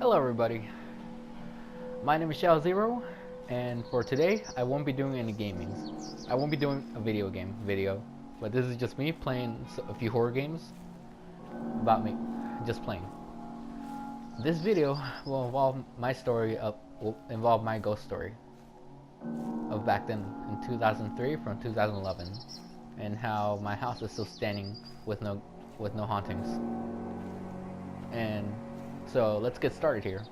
Hello everybody, my name is Shao Zero, and for today I won't be doing any gaming. I won't be doing a video game video, but this is just me playing a few horror games about me, just playing. This video will involve my ghost story of back then in 2003 from 2011, and how my house is still standing with no hauntings. And so let's get started here.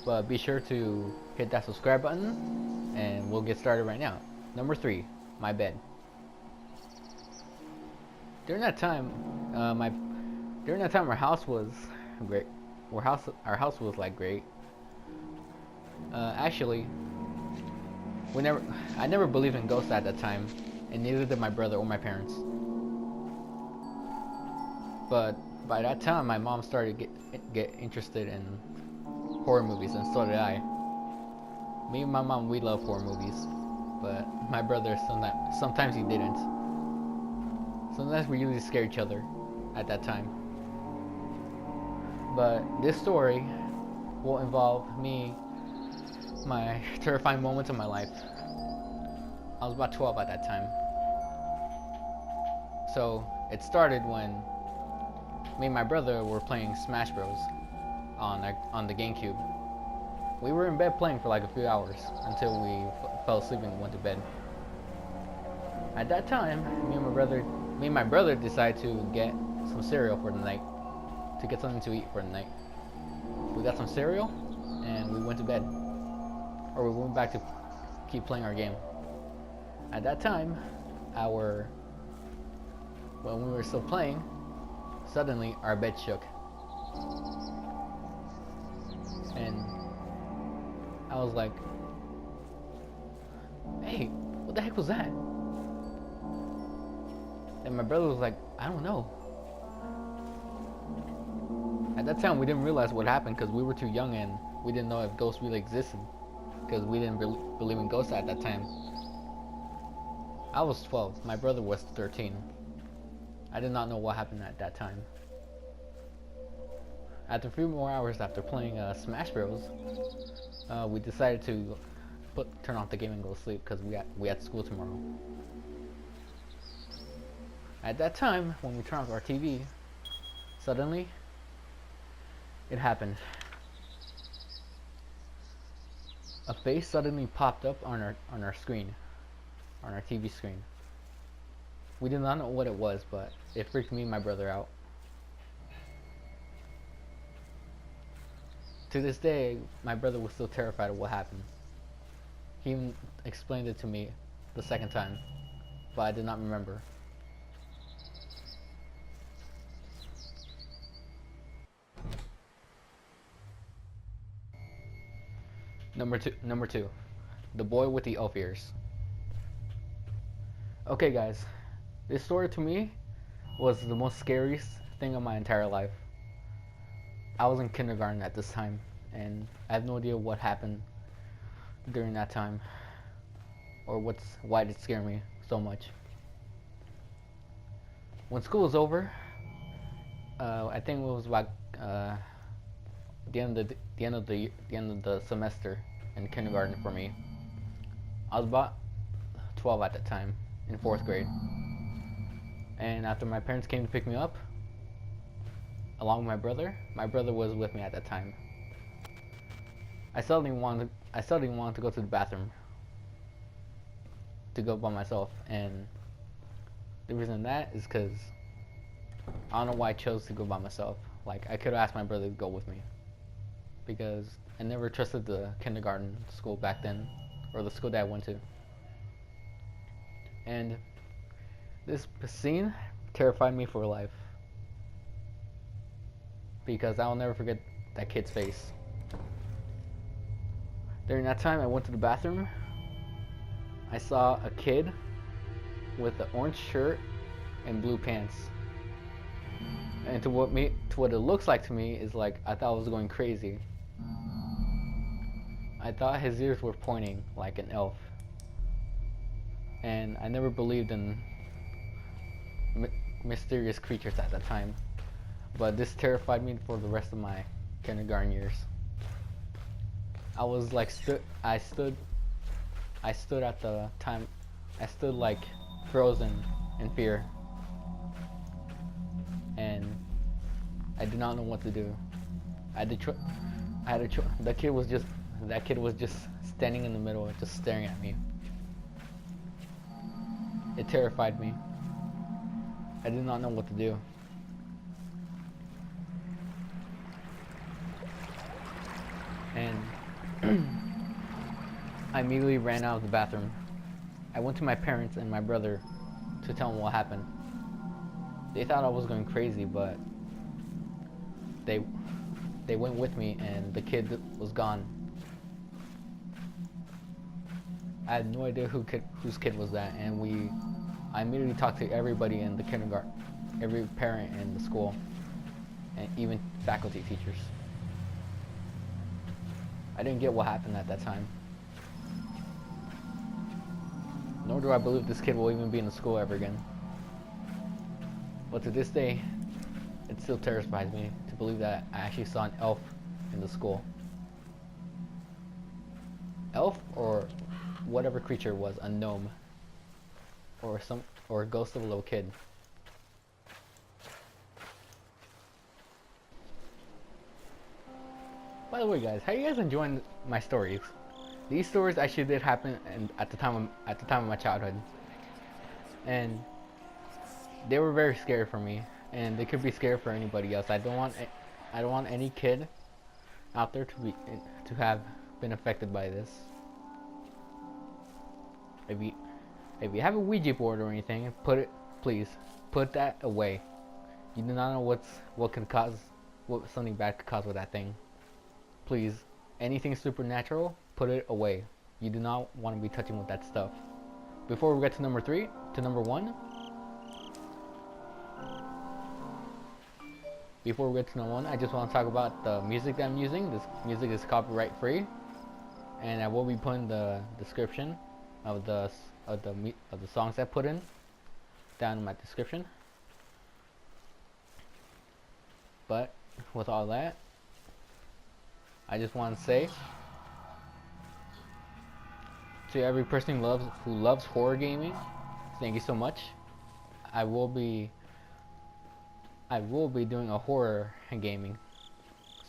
But be sure to hit that subscribe button, and we'll get started right now. Number 3, my bed. During that time, our house was great. Our house was like great. Actually, I never believed in ghosts at that time, and neither did my brother or my parents. But by that time, my mom started to get interested in horror movies, and so did I. Me and my mom, we love horror movies, but my brother sometimes he didn't. Sometimes we usually scare each other at that time. But this story will involve my terrifying moments of my life. I was about 12 at that time. So it started when me and my brother were playing Smash Bros. On the GameCube. We were in bed playing for like a few hours until we fell asleep and went to bed. At that time, me and my brother decided to get some cereal for the night, to get something to eat for the night. We got some cereal and we went to bed, or we went back to keep playing our game. At that time, when we were still playing, suddenly our bed shook. And I was like, hey, what the heck was that? And my brother was like, I don't know. At that time, we didn't realize what happened because we were too young and we didn't know if ghosts really existed, because we didn't believe in ghosts at that time. I was 12, my brother was 13. I did not know what happened at that time. After a few more hours after playing Smash Bros, we decided to turn off the game and go to sleep because we had school tomorrow. At that time, when we turned off our TV, suddenly it happened. A face suddenly popped up on our screen, on our TV screen. We did not know what it was, but it freaked me and my brother out. To this day, my brother was still terrified of what happened. He even explained it to me the second time, but I did not remember. Number two, the boy with the elf ears. Okay guys, this story to me was the most scariest thing of my entire life. I was in kindergarten at this time, and I have no idea what happened during that time, or why did it scare me so much. When school was over, I think it was about the end of the semester in kindergarten for me. I was about 12 at that time, in 4th grade, and after my parents came to pick me up, along with my brother was with me at that time. I suddenly wanted to go to the bathroom, to go by myself, and the reason that is because I don't know why I chose to go by myself. Like, I could have asked my brother to go with me, because I never trusted the kindergarten school back then, or the school that I went to. And this scene terrified me for life, because I'll never forget that kid's face. During that time, I went to the bathroom. I saw a kid with an orange shirt and blue pants. And to what it looks like to me is like, I thought I was going crazy. I thought his ears were pointing like an elf. And I never believed in mysterious creatures at that time. But this terrified me for the rest of my kindergarten years. I was like I stood at the time. I stood like frozen in fear, and I did not know what to do. I had to tr- I had to tr- that kid was just standing in the middle, just staring at me. It terrified me. I did not know what to do. And I immediately ran out of the bathroom. I went to my parents and my brother to tell them what happened. They thought I was going crazy, but they went with me, and the kid was gone. I had no idea whose kid was that, and I immediately talked to everybody in the kindergarten, every parent in the school, and even faculty teachers. I didn't get what happened at that time. Nor do I believe this kid will even be in the school ever again. But to this day, it still terrifies me to believe that I actually saw an elf in the school. Elf, or whatever creature it was, a gnome, or a ghost of a little kid. By the way, guys, how you guys enjoying my stories? These stories actually did happen at the time of my childhood, and they were very scary for me, and they could be scary for anybody else. I don't want any kid out there to have been affected by this. If you have a Ouija board or anything, please put that away. You do not know what something bad could cause with that thing. Please, anything supernatural, put it away. You do not want to be touching with that stuff. Before we get to number 1. Before we get to number 1, I just want to talk about the music that I'm using. This music is copyright free, and I will be putting the description of the songs I put in down in my description. But with all that, I just want to say to every person who loves horror gaming, thank you so much. I will be doing a horror gaming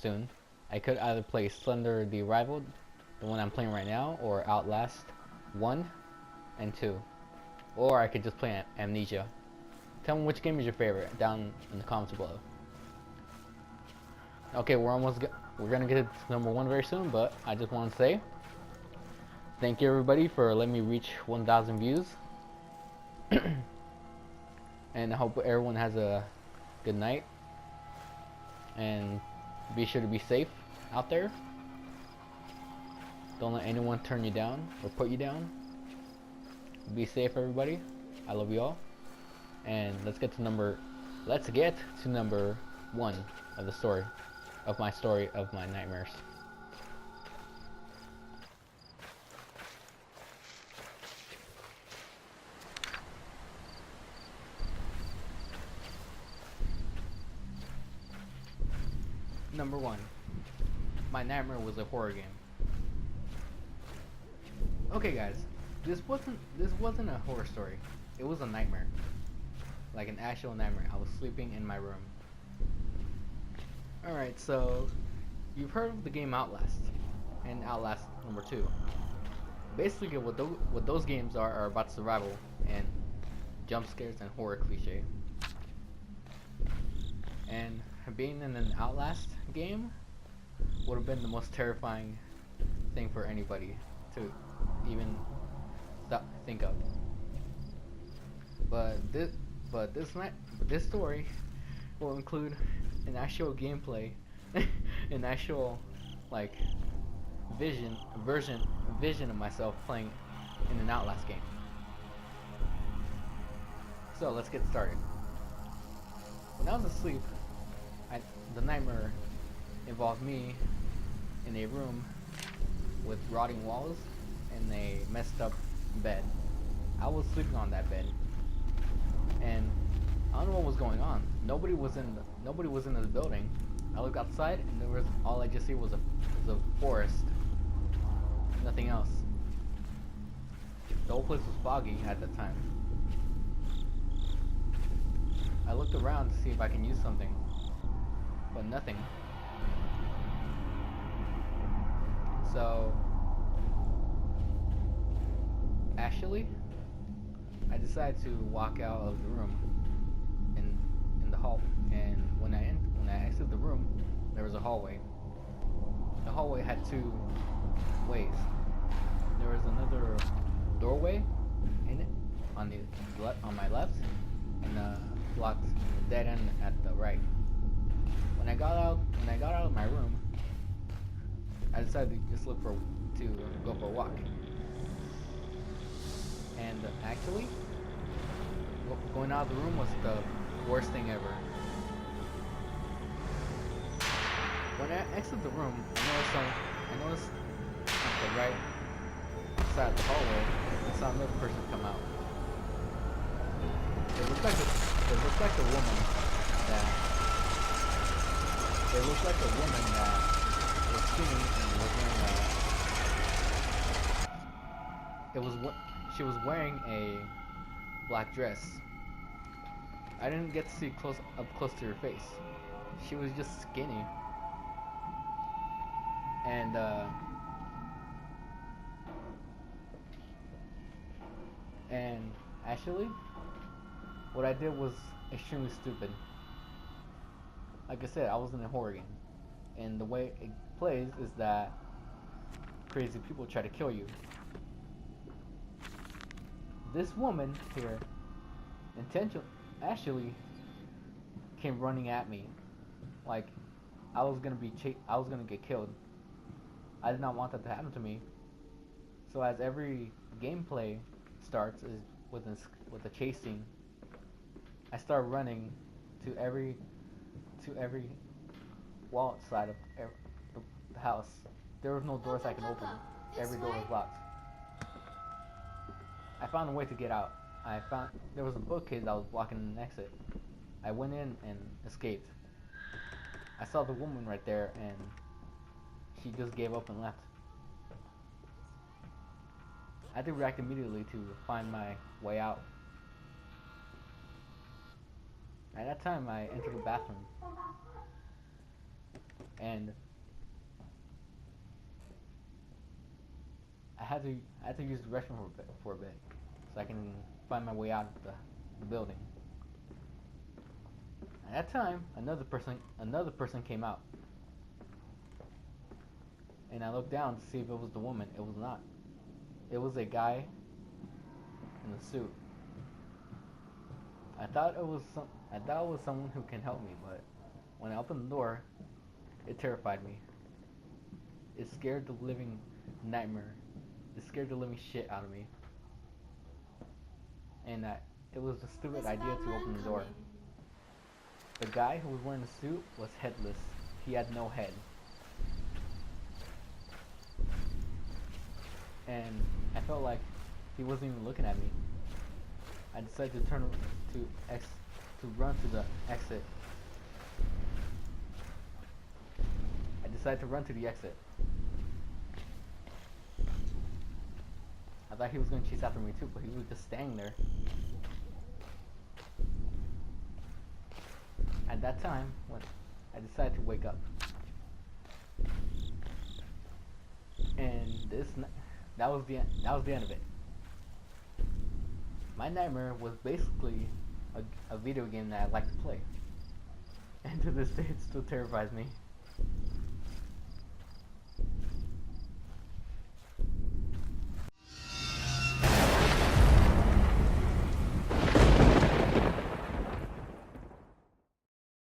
soon. I could either play Slender the Arrival, the one I'm playing right now, or Outlast 1 and 2. Or I could just play Amnesia. Tell me which game is your favorite down in the comments below. Okay, we're gonna get to number 1 very soon, but I just want to say thank you everybody for letting me reach 1,000 views. And I hope everyone has a good night, and be sure to be safe out there. Don't let anyone turn you down or put you down. Be safe, everybody. I love you all, and let's get to number 1 of the story of my nightmares. Number 1. My nightmare was a horror game. Okay, guys, this wasn't a horror story. It was a nightmare, like an actual nightmare. I was sleeping in my room. All right, so you've heard of the game Outlast and Outlast number 2. Basically, what those games are about survival and jump scares and horror cliche. And being in an Outlast game would have been the most terrifying thing for anybody to even think of. But this story will include an actual gameplay, an actual like vision of myself playing in an Outlast game. So let's get started. When I was asleep, the nightmare involved me in a room with rotting walls and a messed up bed. I was sleeping on that bed, and I don't know what was going on. Nobody was in the building. I looked outside, and all I just see was a forest nothing else. The whole place was foggy at the time. I looked around to see if I can use something, but nothing. So, actually, I decided to walk out of the room in the hall. And when I exited the room, there was a hallway. The hallway had two ways. There was another doorway in it on my left, and a blocked dead end at the right. When I got out of my room, I decided to just to go for a walk. And actually, going out of the room was the worst thing ever. When I exited the room, I noticed at the right side of the hallway, I saw another person come out. It looked like a woman that was skinny and was wearing she was wearing a black dress. I didn't get to see up close to her face. She was just skinny. And actually, what I did was extremely stupid. Like I said, I was in a horror game, and the way it plays is that crazy people try to kill you. This woman here actually came running at me, like I was gonna get killed. I did not want that to happen to me. So as every gameplay starts is with a chase scene, I start running to every wall side of the house. There was no doors I could open. Every door was locked. I found a way to get out. There was a bookcase that was blocking an exit. I went in and escaped. I saw the woman right there, and she just gave up and left. I had to react immediately to find my way out. At that time, I entered the bathroom, and I had to use the restroom for a bit, so I can find my way out of the building. At that time, another person came out, and I looked down to see if it was the woman. It was not. It was a guy in a suit. I thought it was someone who can help me, but when I opened the door, it terrified me. It scared the living shit out of me. And it was a stupid idea to open the door. The guy who was wearing the suit was headless. He had no head. And I felt like he wasn't even looking at me. I decided to run to the exit. I thought he was going to chase after me too, but he was just standing there. At that time, when I decided to wake up, and that was the end of it. My nightmare was basically a video game that I like to play, and to this day, it still terrifies me.